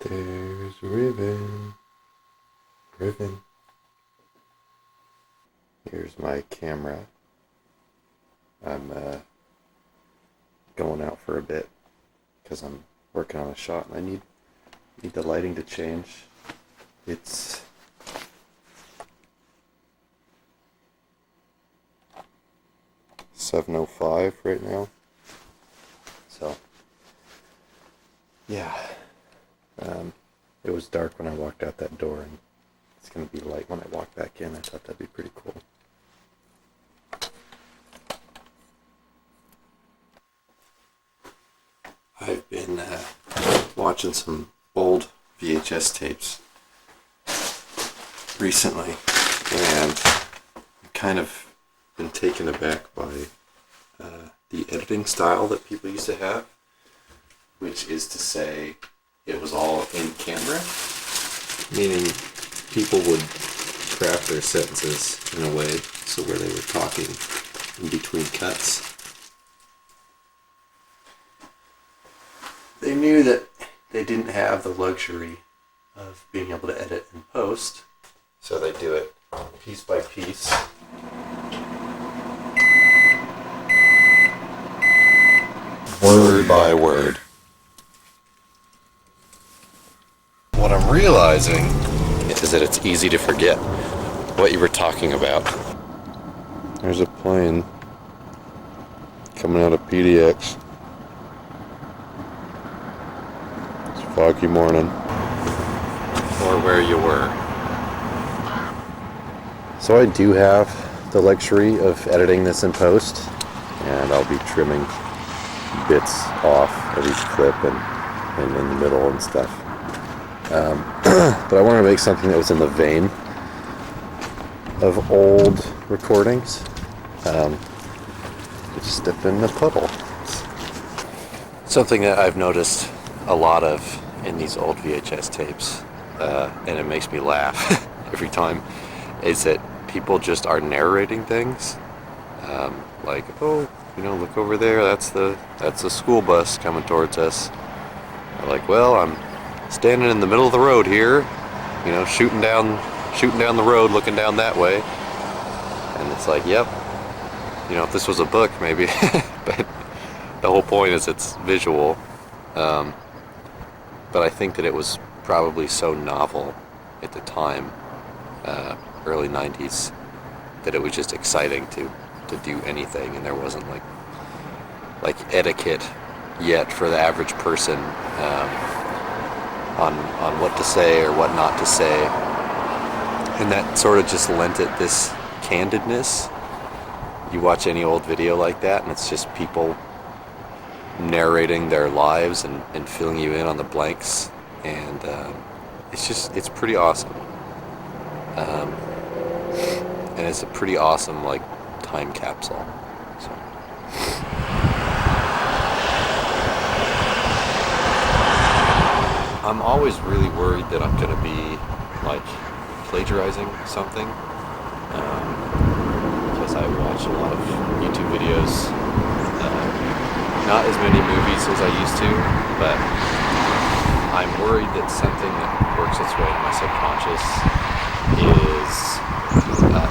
There's ribbon. Ribbon. Here's my camera. I'm going out for a bit because I'm working on a shot and I need the lighting to change. It's (7:05) right now. So yeah, it was dark when I walked out that door, and it's gonna be light when I walk back in. I thought that'd be pretty cool. I've been watching some old VHS tapes recently, and I've kind of been taken aback by the editing style that people used to have, which is to say it was all in camera, meaning people would craft their sentences in a way so where they were talking in between cuts. They knew that they didn't have the luxury of being able to edit in post, so they do it piece by piece. Word by word. What I'm realizing is that it's easy to forget what you were talking about. There's a plane coming out of PDX. Foggy morning. Or where you were. So I do have the luxury of editing this in post, and I'll be trimming bits off of each clip and in the middle and stuff. But I want to make something that was in the vein of old recordings. Just step in the puddle. Something that I've noticed a lot of in these old VHS tapes, and it makes me laugh every time, is that people just are narrating things, like, oh, look over there, that's the school bus coming towards us. They're like, well, I'm standing in the middle of the road here, shooting down the road, looking down that way, and it's like, yep, if this was a book, maybe, but the whole point is it's visual. But I think that it was probably so novel at the time, early 90s, that it was just exciting to do anything, and there wasn't like etiquette yet for the average person on what to say or what not to say. And that sort of just lent it this candidness. You watch any old video like that, and it's just people narrating their lives and filling you in on the blanks, and it's pretty awesome, and it's a pretty awesome time capsule. So I'm always really worried that I'm gonna be plagiarizing something, because I watch a lot of YouTube videos. Not as many movies as I used to, but I'm worried that something that works its way into my subconscious is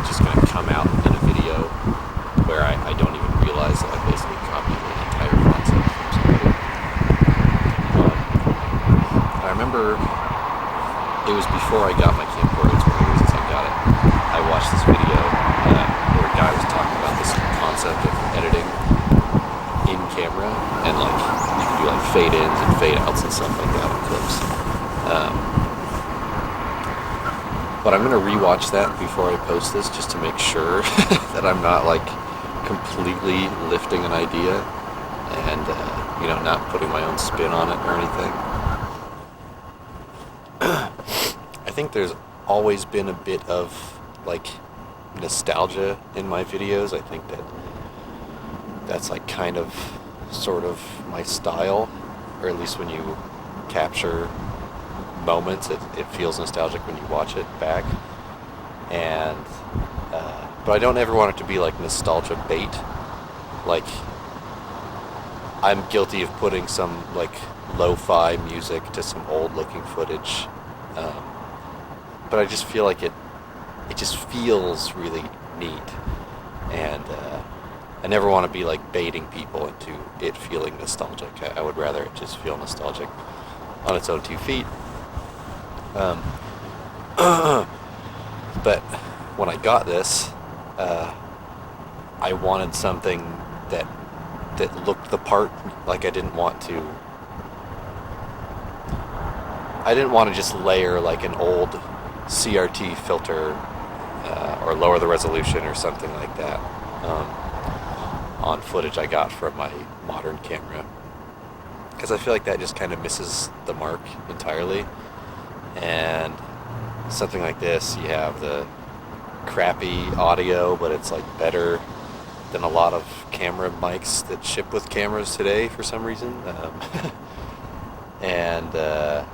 just going to come out in a video where I don't even realize that I basically copied an entire concept from somebody. I remember it was before I got my camcorder. It's one of the reasons I got it. I watched this video where a guy was talking about this concept of editing in camera, and you can do fade ins and fade outs and stuff like that in clips. But I'm gonna rewatch that before I post this, just to make sure that I'm not completely lifting an idea and not putting my own spin on it or anything. I think there's always been a bit of nostalgia in my videos. I think that's kind of sort of my style, or at least when you capture moments, it feels nostalgic when you watch it back. And but I don't ever want it to be nostalgia bait. I'm guilty of putting some like lo-fi music to some old looking footage, um, but I just feel like it just feels really neat, and I never want to be like baiting people into it feeling nostalgic. I would rather it just feel nostalgic on its own 2 feet. Um, but when I got this, I wanted something that looked the part. Like I didn't want to just layer like an old CRT filter or lower the resolution or something like that on footage I got from my modern camera, because I feel like that just kind of misses the mark entirely. And something like this, you have the crappy audio, but it's like better than a lot of camera mics that ship with cameras today for some reason. And the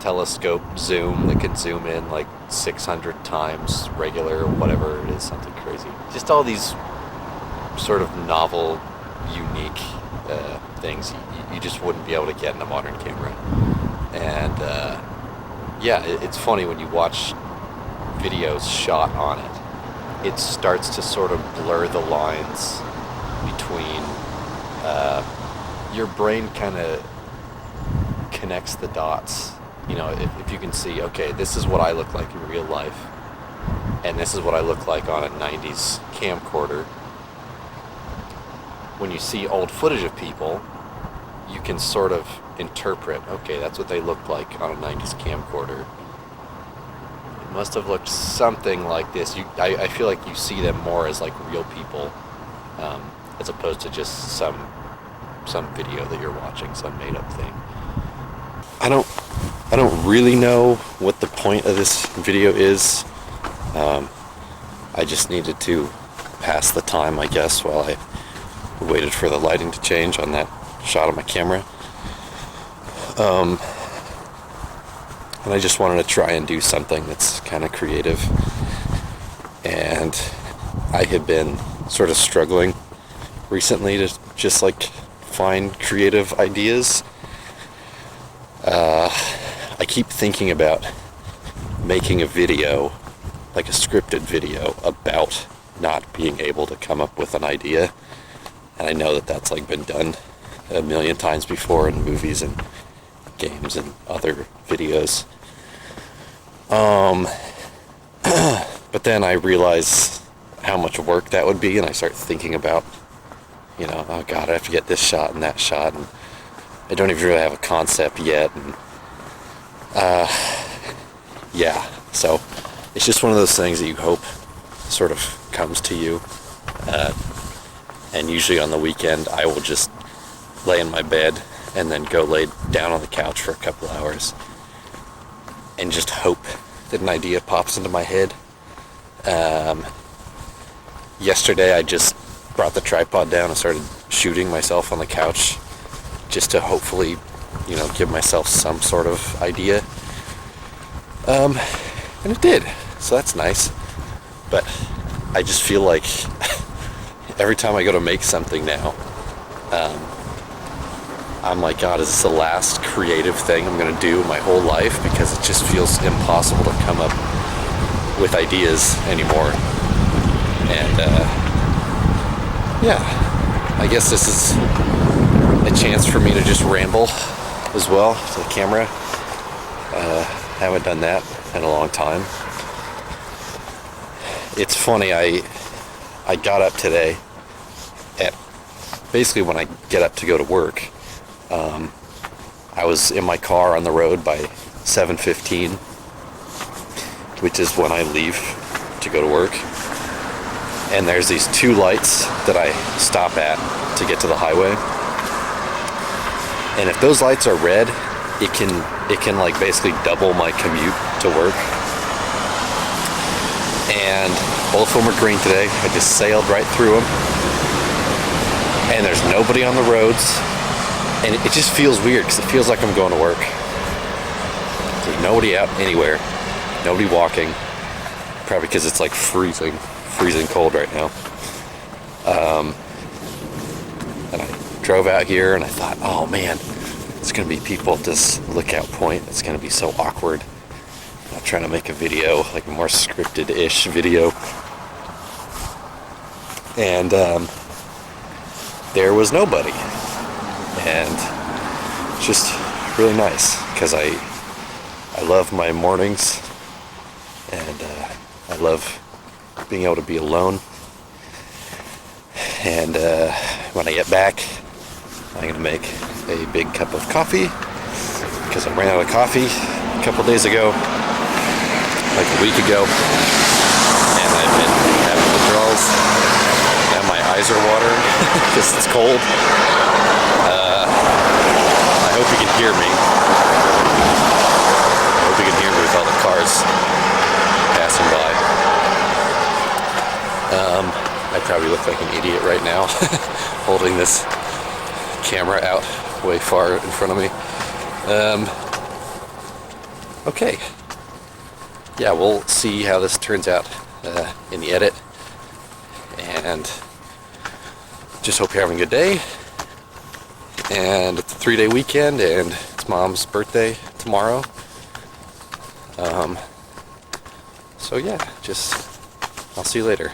telescope zoom that can zoom in like 600 times regular or whatever it is, something crazy. Just all these sort of novel, unique things you just wouldn't be able to get in a modern camera. And yeah, it's funny when you watch videos shot on it, it starts to sort of blur the lines between your brain kind of connects the dots. You know, if you can see, okay, this is what I look like in real life, and this is what I look like on a 90s camcorder. When you see old footage of people, you can sort of interpret, okay, that's what they looked like on a 90s camcorder. It must have looked something like this. I feel like you see them more as like real people, as opposed to just some video that you're watching, some made up thing. I don't really know what the point of this video is. I just needed to pass the time, I guess, while I waited for the lighting to change on that shot of my camera. And I just wanted to try and do something that's kind of creative. And I have been sort of struggling recently to just like find creative ideas. I keep thinking about making a video, like a scripted video, about not being able to come up with an idea. And I know that that's like been done a million times before in movies and games and other videos. But then I realize how much work that would be, and I start thinking about, you know, oh God, I have to get this shot and that shot, and I don't even really have a concept yet. And yeah, so it's just one of those things that you hope sort of comes to you. And usually on the weekend, I will just lay in my bed and then go lay down on the couch for a couple hours and just hope that an idea pops into my head. Yesterday, I just brought the tripod down and started shooting myself on the couch just to hopefully, you know, give myself some sort of idea. And it did, so that's nice. But I just feel like every time I go to make something now, I'm like, God, is this the last creative thing I'm going to do my whole life? Because it just feels impossible to come up with ideas anymore. And yeah, I guess this is a chance for me to just ramble as well to the camera. Haven't done that in a long time. It's funny, I got up today at basically when I get up to go to work. I was in my car on the road by 7:15, which is when I leave to go to work. And there's these two lights that I stop at to get to the highway. And if those lights are red, it can like basically double my commute to work. And both of them are green today. I just sailed right through them. And there's nobody on the roads. And it just feels weird because it feels like I'm going to work. There's nobody out anywhere. Nobody walking. Probably because it's like freezing cold right now. And drove out here and I thought, oh man, it's gonna be people at this lookout point. It's gonna be so awkward. I'm trying to make a video, like a more scripted-ish video. And there was nobody. And it's just really nice because I love my mornings and I love being able to be alone. And when I get back, I'm going to make a big cup of coffee because I ran out of coffee a couple days ago, like a week ago, and I've been having withdrawals. Now my eyes are watering because it's cold. I hope you can hear me. I hope you can hear me with all the cars passing by. I probably look like an idiot right now, holding this camera out way far in front of me. Okay. Yeah, we'll see how this turns out in the edit. And just hope you're having a good day. And it's a 3-day weekend, and it's Mom's birthday tomorrow. So yeah, I'll see you later.